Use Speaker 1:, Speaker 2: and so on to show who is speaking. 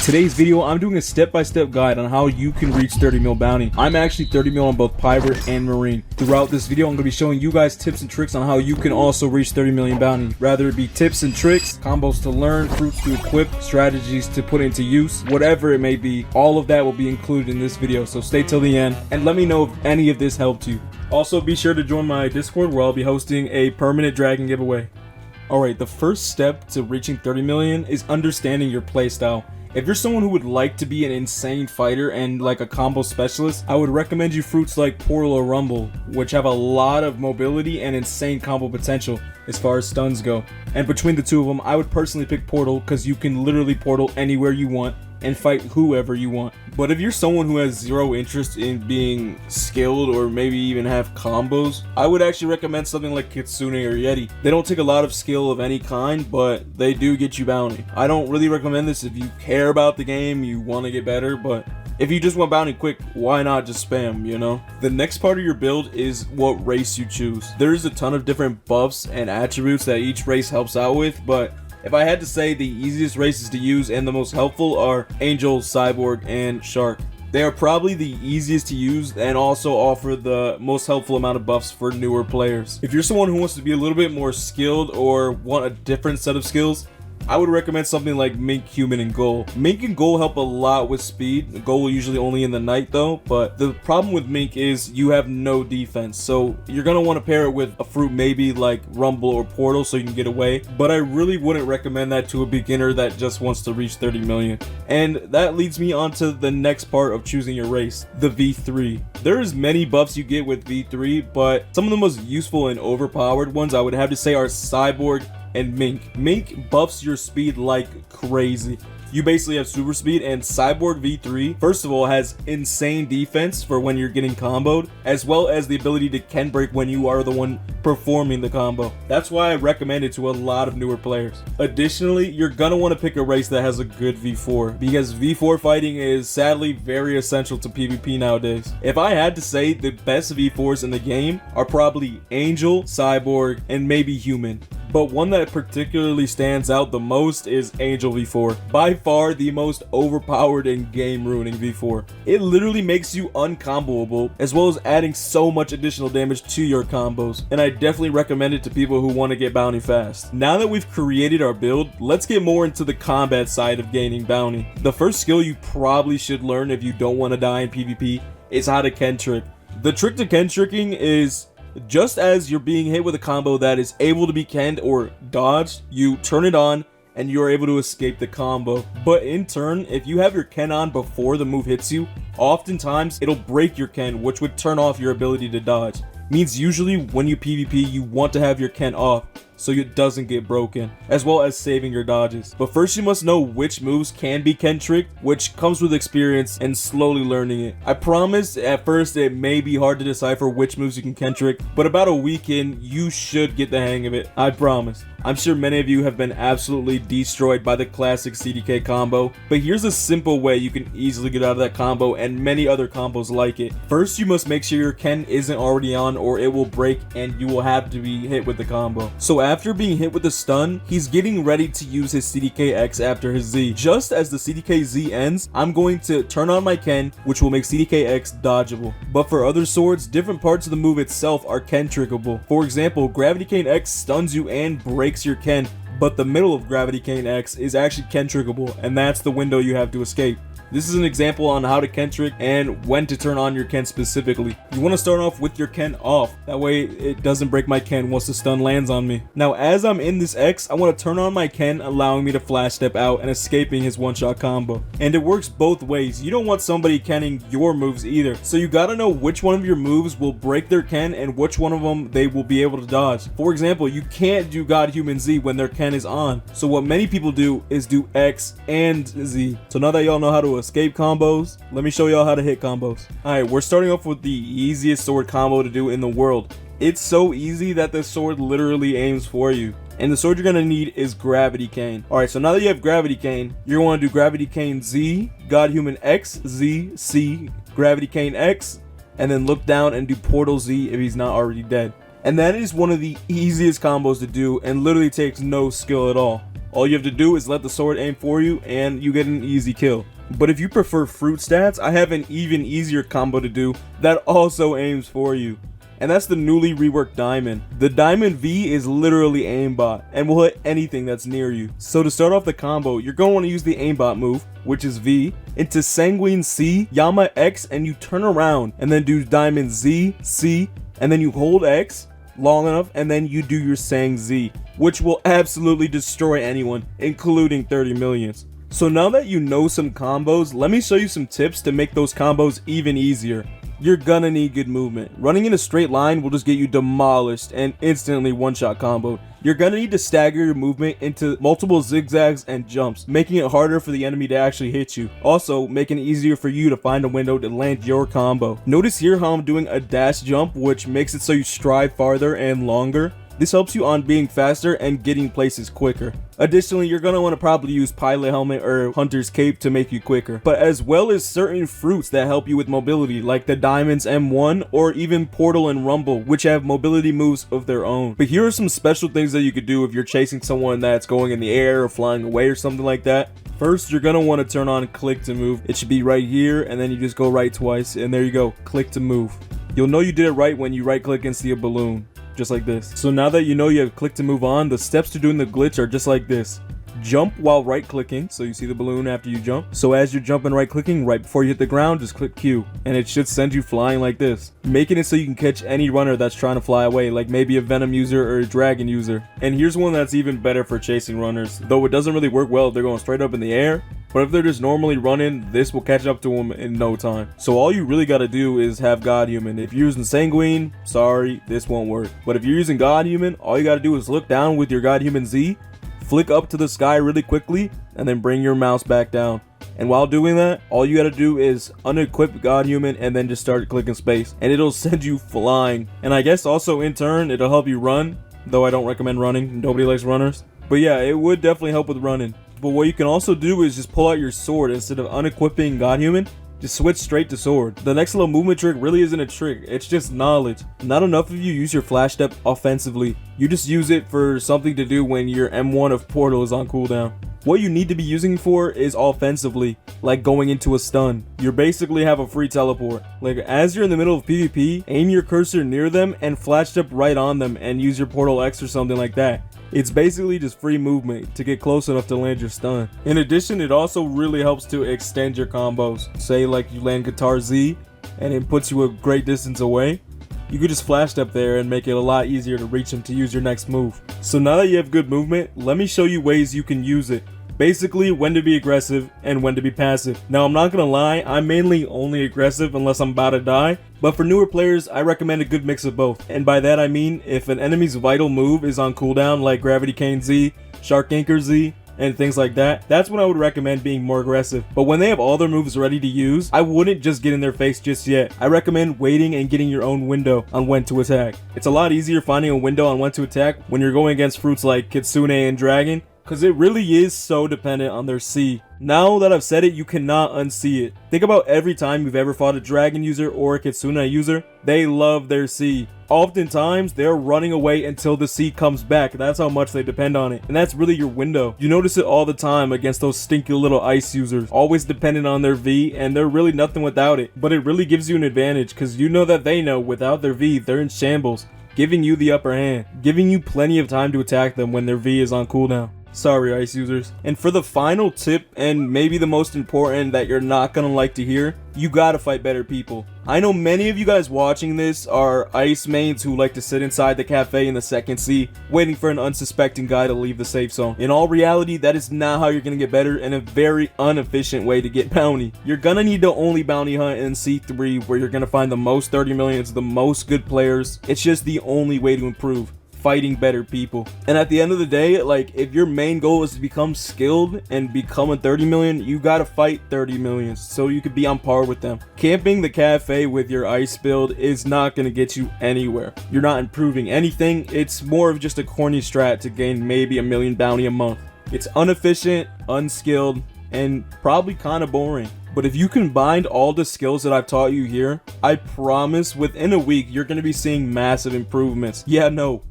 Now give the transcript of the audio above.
Speaker 1: today's video, I'm doing a step-by-step guide on how you can reach 30 mil bounty. I'm actually 30 mil on both Pirate and Marine. Throughout this video, I'm going to be showing you guys tips and tricks on how you can also reach 30 million bounty. Rather it be tips and tricks, combos to learn, fruits to equip, strategies to put into use, whatever it may be, all of that will be included in this video. So stay till the end and let me know if any of this helped you. Also, be sure to join my Discord where I'll be hosting a permanent dragon giveaway. Alright, the first step to reaching 30 million is understanding your playstyle. If you're someone who would like to be an insane fighter and like a combo specialist, I would recommend you fruits like Portal or Rumble, which have a lot of mobility and insane combo potential as far as stuns go. And between the two of them, I would personally pick Portal because you can literally portal anywhere you want and fight whoever you want. But if you're someone who has zero interest in being skilled or maybe even have combos, I would actually recommend something like Kitsune or Yeti. They don't take a lot of skill of any kind, but they do get you bounty. I don't really recommend this if you care about the game, you want to get better, but if you just want bounty quick, why not just spam, you know? The next part of your build is what race you choose. There's a ton of different buffs and attributes that each race helps out with, but if I had to say, the easiest races to use and the most helpful are Angel, Cyborg, and Shark. They are probably the easiest to use and also offer the most helpful amount of buffs for newer players. If you're someone who wants to be a little bit more skilled or want a different set of skills, I would recommend something like Mink, Human, and Ghoul. Mink and Ghoul help a lot with speed. Ghoul usually only in the night though, but the problem with Mink is you have no defense. So you're gonna want to pair it with a fruit maybe like Rumble or Portal so you can get away. But I really wouldn't recommend that to a beginner that just wants to reach 30 million. And that leads me on to the next part of choosing your race, the V3. There's many buffs you get with V3, but some of the most useful and overpowered ones I would have to say are Cyborg and Mink. Mink buffs your speed like crazy. You basically have super speed, and Cyborg V3 first of all has insane defense for when you're getting comboed, as well as the ability to Ken break when you are the one performing the combo. That's why I recommend it to a lot of newer players. Additionally, you're gonna want to pick a race that has a good V4 because V4 fighting is sadly very essential to PvP nowadays. If I had to say, the best V4s in the game are probably Angel, Cyborg, and maybe Human. But one that particularly stands out the most is Angel V4. By far the most overpowered and game ruining V4. It literally makes you uncomboable, as well as adding so much additional damage to your combos. And I definitely recommend it to people who want to get bounty fast. Now that we've created our build, let's get more into the combat side of gaining bounty. The first skill you probably should learn if you don't want to die in PvP is how to Ken trick. The trick to Ken tricking is, just as you're being hit with a combo that is able to be Kenned or dodged, you turn it on and you're able to escape the combo. But in turn, if you have your Ken on before the move hits you, oftentimes it'll break your Ken, which would turn off your ability to dodge. Means usually when you PvP, you want to have your Ken off so it doesn't get broken, as well as saving your dodges. But first you must know which moves can be Ken tricked, which comes with experience and slowly learning it. I promise at first it may be hard to decipher which moves you can Ken trick, but about a week in, you should get the hang of it. I promise. I'm sure many of you have been absolutely destroyed by the classic CDK combo, but here's a simple way you can easily get out of that combo and many other combos like it. First, you must make sure your Ken isn't already on or it will break and you will have to be hit with the combo. So after being hit with the stun, he's getting ready to use his CDK X after his Z. Just as the CDK Z ends, I'm going to turn on my Ken, which will make CDK X dodgeable. But for other swords, different parts of the move itself are Ken trickable. For example, Gravity Cane X stuns you and breaks your Ken, but the middle of Gravity Cane X is actually Ken trickable, and that's the window you have to escape. This is an example on how to Ken trick and when to turn on your Ken specifically. You want to start off with your Ken off, that way it doesn't break my Ken once the stun lands on me. Now as I'm in this X, I want to turn on my Ken, allowing me to flash step out and escaping his one-shot combo. And it works both ways. You don't want somebody Kenning your moves either, so you gotta know which one of your moves will break their Ken and which one of them they will be able to dodge. For example, you can't do God Human Z when their Ken is on, so what many people do is do X and Z. So now that y'all know how to escape combos, let me show y'all how to hit combos. Alright, we're starting off with the easiest sword combo to do in the world. It's so easy that the sword literally aims for you. And the sword you're gonna need is Gravity Cane. Alright, so now that you have Gravity Cane, you're gonna want to do Gravity Cane Z, God Human X, Z, C, Gravity Cane X, and then look down and do Portal Z if he's not already dead. And that is one of the easiest combos to do and literally takes no skill at all. All you have to do is let the sword aim for you and you get an easy kill. But if you prefer fruit stats, I have an even easier combo to do that also aims for you. And that's the newly reworked Diamond. The Diamond V is literally aimbot and will hit anything that's near you. So to start off the combo, you're going to want to use the aimbot move, which is V, into Sanguine C, Yama X, and you turn around and then do Diamond Z, C, and then you hold X long enough and then you do your Sang Z, which will absolutely destroy anyone, including 30 millions. So now that you know some combos, let me show you some tips to make those combos even easier. You're gonna need good movement. Running in a straight line will just get you demolished and instantly one-shot comboed. You're gonna need to stagger your movement into multiple zigzags and jumps, making it harder for the enemy to actually hit you. Also, making it easier for you to find a window to land your combo. Notice here how I'm doing a dash jump, which makes it so you stride farther and longer. This helps you on being faster and getting places quicker. Additionally, you're going to want to probably use Pilot Helmet or Hunter's Cape to make you quicker, but as well as certain fruits that help you with mobility, like the Diamonds M1 or even Portal and Rumble, which have mobility moves of their own. But here are some special things that you could do if you're chasing someone that's going in the air or flying away or something like that. First, you're going to want to turn on click to move. It should be right here, and then you just go right twice, and there you go, click to move. You'll know you did it right when you right click and see a balloon. Just like this. So now that you know you have click to move on, the steps to doing the glitch are just like this. Jump while right clicking, so you see the balloon after you jump. So as you're jumping right clicking, right before you hit the ground, just click Q, and it should send you flying like this, making it so you can catch any runner that's trying to fly away, like maybe a Venom user or a Dragon user. And here's one that's even better for chasing runners, though it doesn't really work well if they're going straight up in the air. But if they're just normally running, this will catch up to them in no time. So all you really gotta do is have God Human. If you're using Sanguine, sorry, this won't work. But if you're using God Human, all you gotta do is look down with your God Human Z, flick up to the sky really quickly, and then bring your mouse back down. And while doing that, all you gotta do is unequip God Human and then just start clicking space, and it'll send you flying. And I guess also in turn, it'll help you run, though I don't recommend running. Nobody likes runners. But yeah, it would definitely help with running. But what you can also do is just pull out your sword instead of unequipping God Human. Just switch straight to sword. The next little movement trick really isn't a trick, it's just knowledge. Not enough of you use your flash step offensively. You just use it for something to do when your M1 of Portal is on cooldown. What you need to be using for is offensively, like going into a stun. You basically have a free teleport. Like as you're in the middle of PvP, aim your cursor near them and flash step right on them and use your Portal X or something like that. It's basically just free movement to get close enough to land your stun. In addition, it also really helps to extend your combos. Say like you land Guitar Z and it puts you a great distance away. You could just flash step there and make it a lot easier to reach him to use your next move. So now that you have good movement, let me show you ways you can use it. Basically, when to be aggressive and when to be passive. Now, I'm not gonna lie, I'm mainly only aggressive unless I'm about to die, but for newer players, I recommend a good mix of both. And by that I mean, if an enemy's vital move is on cooldown, like Gravity Cane Z, Shark Anchor Z, and things like that, that's when I would recommend being more aggressive. But when they have all their moves ready to use, I wouldn't just get in their face just yet. I recommend waiting and getting your own window on when to attack. It's a lot easier finding a window on when to attack when you're going against fruits like Kitsune and Dragon, because it really is so dependent on their C. Now that I've said it, you cannot unsee it. Think about every time you've ever fought a Dragon user or a Kitsune user, they love their C. Oftentimes, they're running away until the C comes back. That's how much they depend on it. And that's really your window. You notice it all the time against those stinky little ice users. Always dependent on their V, and they're really nothing without it. But it really gives you an advantage, because you know that they know without their V, they're in shambles, giving you the upper hand, giving you plenty of time to attack them when their V is on cooldown. Sorry, ice users. And for the final tip, and maybe the most important that you're not gonna like to hear, you gotta fight better people. I know many of you guys watching this are ice mains who like to sit inside the cafe in the second C, waiting for an unsuspecting guy to leave the safe zone. In all reality, that is not how you're gonna get better, and a very inefficient way to get bounty. You're gonna need to only bounty hunt in C3, where you're gonna find the most 30 millions, the most good players. It's just the only way to improve. Fighting better people. And at the end of the day, like, if your main goal is to become skilled and become a 30 million, you gotta fight 30 millions so you could be on par with them. Camping the cafe with your ice build is not gonna get you anywhere. You're not improving anything. It's more of just a corny strat to gain maybe 1 million bounty a month. It's inefficient, unskilled, and probably kind of boring. But if you combine all the skills that I've taught you here, I promise within a week you're going to be seeing massive improvements. Yeah, no,